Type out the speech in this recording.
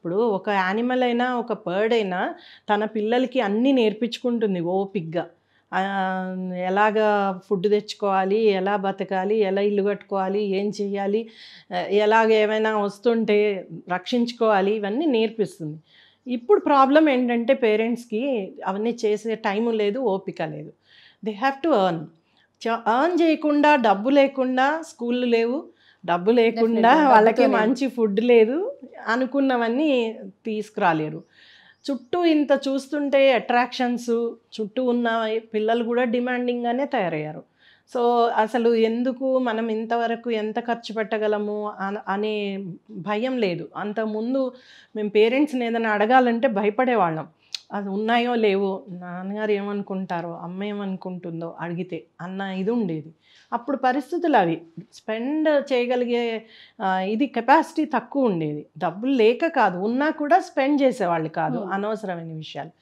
ఇప్పుడు ఒక యానిమల్ అయినా, ఒక బర్డ్ అయినా తన పిల్లలకి అన్నీ నేర్పించుకుంటుంది ఓపికగా. ఎలాగా ఫుడ్ తెచ్చుకోవాలి, ఎలా బతకాలి, ఎలా ఇల్లు కట్టుకోవాలి, ఏం చెయ్యాలి, ఎలాగ ఏమైనా వస్తుంటే రక్షించుకోవాలి, ఇవన్నీ నేర్పిస్తుంది. ఇప్పుడు ప్రాబ్లమ్ ఏంటంటే పేరెంట్స్‌కి అవన్నీ చేసే టైము లేదు, ఓపిక లేదు. They have to earn. Earn చేయకుండా, డబ్బు లేకుండా స్కూల్‌లు లేవు. డబ్బు లేకుండా డెఫినెట్‌గా. వాళ్ళకి డబ్బుతో లేదు. మంచి ఫుడ్ లేదు. అనుకున్నవన్నీ తీసుకురాలేరు. చుట్టూ ఇంత చూస్తుంటే అట్రాక్షన్స్, చుట్టూ ఉన్న పిల్లలు కూడా డిమాండింగ్‌గానే తయారయ్యారు. సో, అసలు ఎందుకు మనం ఇంతవరకు ఎంత ఖర్చు పెట్టగలము అనే భయం లేదు. అంతకుముందు మేము పేరెంట్స్‌ని ఏదైనా అడగాలంటే భయపడేవాళ్ళం. అది ఉన్నాయో లేవో, నాన్నగారు ఏమనుకుంటారో, అమ్మ ఏమనుకుంటుందో అడిగితే అన్న ఇది ఉండేది. అప్పుడు పరిస్థితులు అవి. స్పెండ్ చేయగలిగే ఇది కెపాసిటీ తక్కువ ఉండేది. డబ్బులు లేక కాదు, ఉన్నా కూడా స్పెండ్ చేసేవాళ్ళు కాదు హ్మ్. అనవసరమైన విషయాలు.